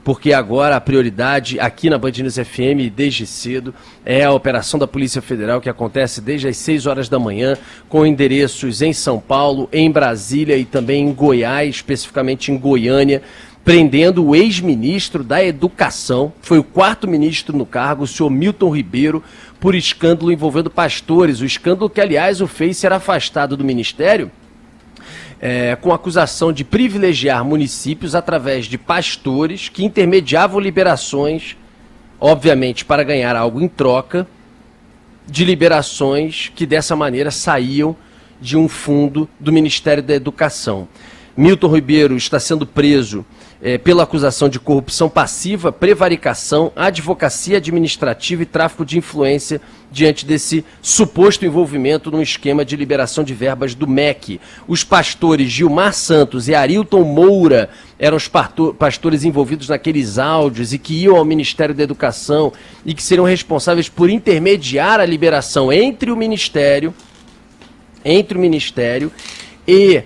porque agora a prioridade aqui na Band News FM, desde cedo, é a operação da Polícia Federal, que acontece desde as 6 horas da manhã, com endereços em São Paulo, em Brasília e também em Goiás, especificamente em Goiânia, prendendo o ex-ministro da Educação, foi o 4º ministro no cargo, o senhor Milton Ribeiro, por escândalo envolvendo pastores. O escândalo que, aliás, o fez ser afastado do ministério com acusação de privilegiar municípios através de pastores que intermediavam liberações, obviamente para ganhar algo em troca, de liberações que dessa maneira saíam de um fundo do Ministério da Educação. Milton Ribeiro está sendo preso pela acusação de corrupção passiva, prevaricação, advocacia administrativa e tráfico de influência diante desse suposto envolvimento num esquema de liberação de verbas do MEC. Os pastores Gilmar Santos e Arilton Moura eram os pastores envolvidos naqueles áudios e que iam ao Ministério da Educação e que seriam responsáveis por intermediar a liberação entre o Ministério e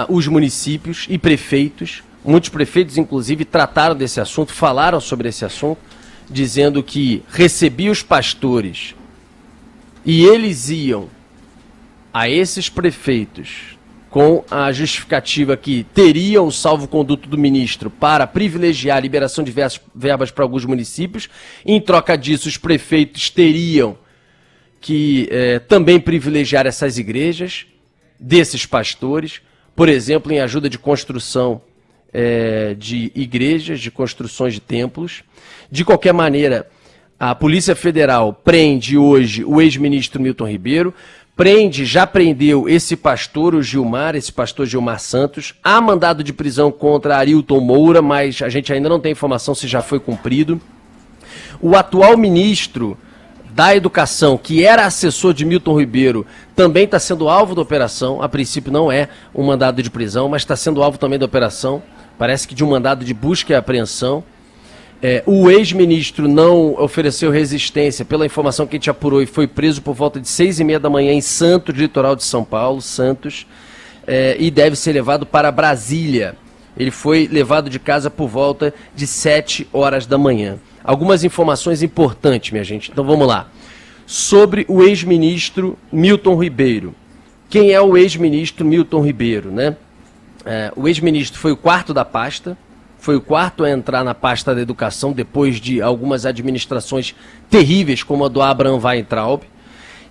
os municípios e prefeitos. Muitos prefeitos, inclusive, trataram desse assunto, falaram sobre esse assunto, dizendo que recebia os pastores e eles iam a esses prefeitos com a justificativa que teriam o salvo-conduto do ministro para privilegiar a liberação de verbas para alguns municípios. Em troca disso, os prefeitos teriam que também privilegiar essas igrejas desses pastores, por exemplo, em ajuda de construção de igrejas, de construções de templos. De qualquer maneira, a Polícia Federal prende hoje o ex-ministro Milton Ribeiro, já prendeu esse pastor, esse pastor Gilmar Santos. Há mandado de prisão contra Arilton Moura, mas a gente ainda não tem informação se já foi cumprido. O atual ministro da Educação, que era assessor de Milton Ribeiro, também está sendo alvo da operação. A princípio não é um mandado de prisão, mas está sendo alvo também da operação. Parece que de um mandado de busca e apreensão. O ex-ministro não ofereceu resistência, pela informação que a gente apurou, e foi preso por volta de 6h30 da manhã em Santos, litoral de São Paulo, e deve ser levado para Brasília. Ele foi levado de casa por volta de 7 horas da manhã. Algumas informações importantes, minha gente. Então vamos lá. Sobre o ex-ministro Milton Ribeiro. Quem é o ex-ministro Milton Ribeiro, né? O ex-ministro foi o 4º da pasta, foi o 4º a entrar na pasta da educação depois de algumas administrações terríveis, como a do Abraham Weintraub.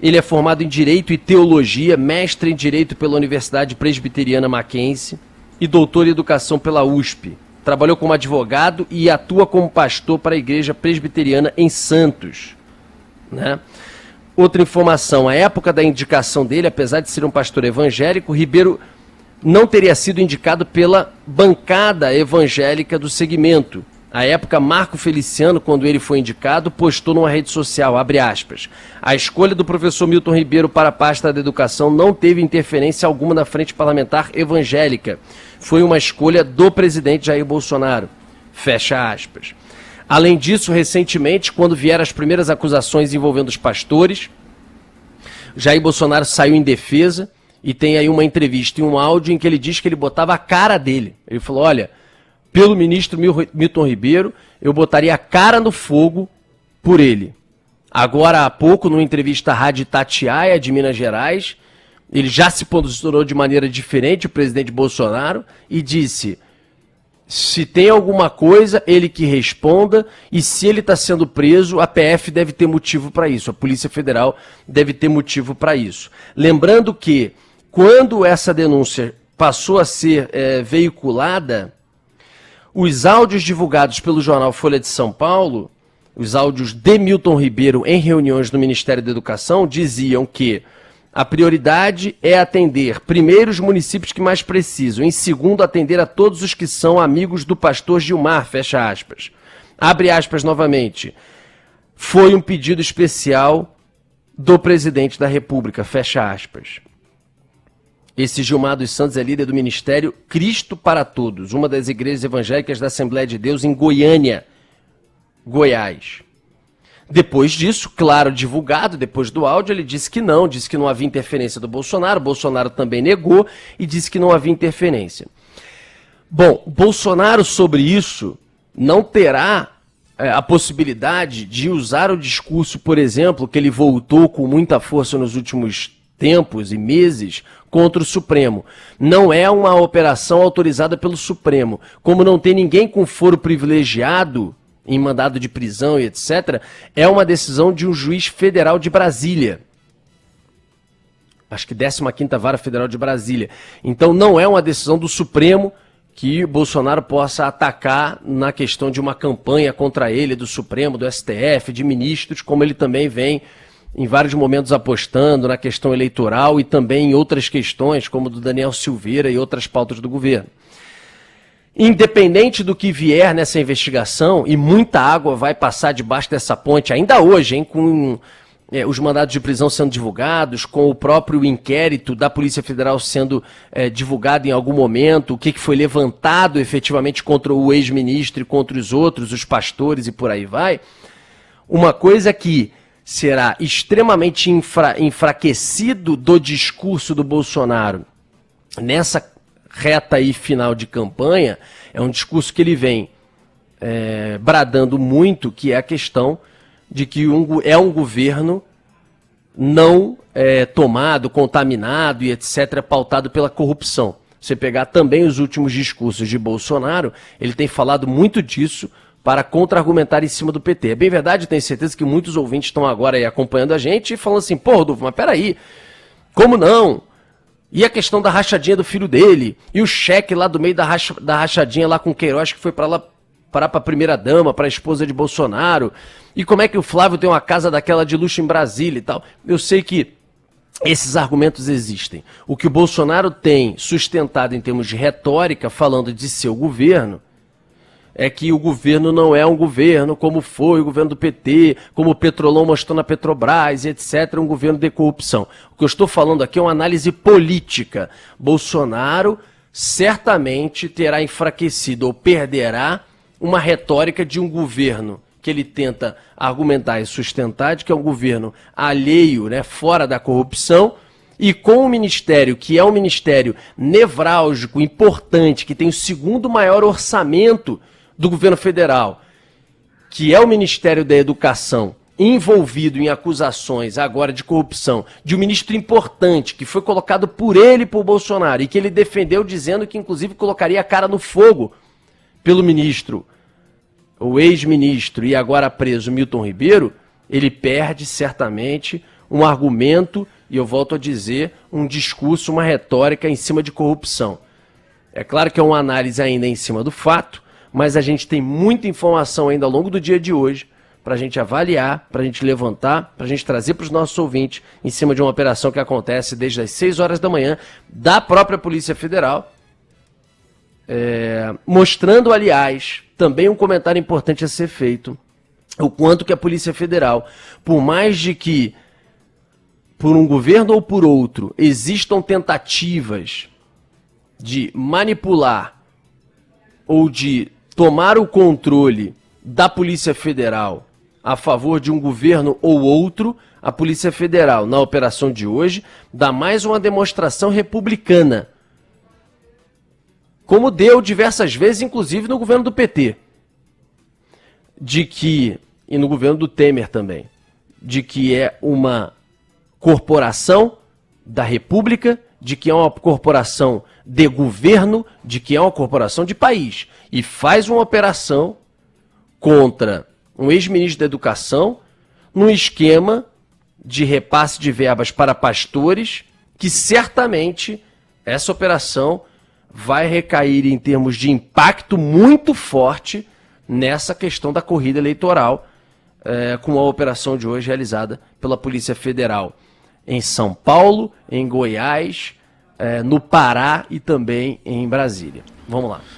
Ele é formado em Direito e Teologia, mestre em Direito pela Universidade Presbiteriana Mackenzie e doutor em Educação pela USP. Trabalhou como advogado e atua como pastor para a Igreja Presbiteriana em Santos, né? Outra informação, a época da indicação dele, apesar de ser um pastor evangélico, Ribeiro não teria sido indicado pela bancada evangélica do segmento. À época, Marco Feliciano, quando ele foi indicado, postou numa rede social, abre aspas, a escolha do professor Milton Ribeiro para a pasta da educação não teve interferência alguma na frente parlamentar evangélica. Foi uma escolha do presidente Jair Bolsonaro. Fecha aspas. Além disso, recentemente, quando vieram as primeiras acusações envolvendo os pastores, Jair Bolsonaro saiu em defesa e tem aí uma entrevista e um áudio em que ele diz que ele botava a cara dele. Ele falou, olha, pelo ministro Milton Ribeiro, eu botaria a cara no fogo por ele. Agora, há pouco, numa entrevista à Rádio Itatiaia, de Minas Gerais, ele já se posicionou de maneira diferente, o presidente Bolsonaro, e disse, se tem alguma coisa, ele que responda, e se ele está sendo preso, a PF deve ter motivo para isso, a Polícia Federal deve ter motivo para isso. Lembrando que, quando essa denúncia passou a ser veiculada, os áudios divulgados pelo jornal Folha de São Paulo, os áudios de Milton Ribeiro em reuniões do Ministério da Educação, diziam que a prioridade é atender, primeiro, os municípios que mais precisam, em segundo, atender a todos os que são amigos do pastor Gilmar, fecha aspas. Abre aspas novamente. Foi um pedido especial do presidente da República, fecha aspas. Esse Gilmar dos Santos é líder do Ministério Cristo para Todos, uma das igrejas evangélicas da Assembleia de Deus em Goiânia, Goiás. Depois disso, claro, divulgado, depois do áudio, ele disse que não havia interferência do Bolsonaro, Bolsonaro também negou e disse que não havia interferência. Bom, Bolsonaro sobre isso não terá a possibilidade de usar o discurso, por exemplo, que ele voltou com muita força nos últimos tempos e meses contra o Supremo. Não é uma operação autorizada pelo Supremo. Como não tem ninguém com foro privilegiado em mandado de prisão e etc., é uma decisão de um juiz federal de Brasília. Acho que 15ª Vara Federal de Brasília. Então não é uma decisão do Supremo que Bolsonaro possa atacar na questão de uma campanha contra ele, do Supremo, do STF, de ministros, como ele também vem em vários momentos apostando na questão eleitoral e também em outras questões, como do Daniel Silveira e outras pautas do governo. Independente do que vier nessa investigação, e muita água vai passar debaixo dessa ponte ainda hoje, hein, com os mandados de prisão sendo divulgados, com o próprio inquérito da Polícia Federal sendo divulgado em algum momento, o que foi levantado efetivamente contra o ex-ministro e contra os outros, os pastores e por aí vai. Uma coisa que será extremamente enfraquecido do discurso do Bolsonaro nessa reta aí final de campanha, é um discurso que ele vem bradando muito, que é a questão de que é um governo não tomado, contaminado e etc., pautado pela corrupção. Você pegar também os últimos discursos de Bolsonaro, ele tem falado muito disso para contra-argumentar em cima do PT. É bem verdade, tenho certeza que muitos ouvintes estão agora aí acompanhando a gente e falando assim, pô, Rodolfo, mas peraí, como não? E a questão da rachadinha do filho dele? E o cheque lá do meio da rachadinha lá com o Queiroz, que foi para lá parar para a primeira-dama, para a esposa de Bolsonaro? E como é que o Flávio tem uma casa daquela de luxo em Brasília e tal? Eu sei que esses argumentos existem. O que o Bolsonaro tem sustentado em termos de retórica, falando de seu governo, é que o governo não é um governo como foi o governo do PT, como o Petrolão mostrou na Petrobras, etc., um governo de corrupção. O que eu estou falando aqui é uma análise política. Bolsonaro certamente terá enfraquecido ou perderá uma retórica de um governo que ele tenta argumentar e sustentar, de que é um governo alheio, né, fora da corrupção, e com o ministério, que é um ministério nevrálgico, importante, que tem o segundo maior orçamento do governo federal, que é o Ministério da Educação, envolvido em acusações agora de corrupção, de um ministro importante, que foi colocado por ele e por Bolsonaro, e que ele defendeu dizendo que inclusive colocaria a cara no fogo pelo ministro, o ex-ministro e agora preso Milton Ribeiro, ele perde certamente um argumento, e eu volto a dizer, um discurso, uma retórica em cima de corrupção. É claro que é uma análise ainda em cima do fato, mas a gente tem muita informação ainda ao longo do dia de hoje para a gente avaliar, para a gente levantar, para a gente trazer para os nossos ouvintes em cima de uma operação que acontece desde as 6 horas da manhã da própria Polícia Federal, mostrando, aliás, também um comentário importante a ser feito, o quanto que a Polícia Federal, por mais de que por um governo ou por outro existam tentativas de manipular ou de tomar o controle da Polícia Federal a favor de um governo ou outro, a Polícia Federal, na operação de hoje, dá mais uma demonstração republicana, como deu diversas vezes, inclusive no governo do PT, de que, e no governo do Temer também, de que é uma corporação da República, de que é uma corporação de governo, de que é uma corporação de país, e faz uma operação contra um ex-ministro da Educação num esquema de repasse de verbas para pastores, que certamente essa operação vai recair em termos de impacto muito forte nessa questão da corrida eleitoral, com a operação de hoje realizada pela Polícia Federal em São Paulo, em Goiás, no Pará e também em Brasília. Vamos lá.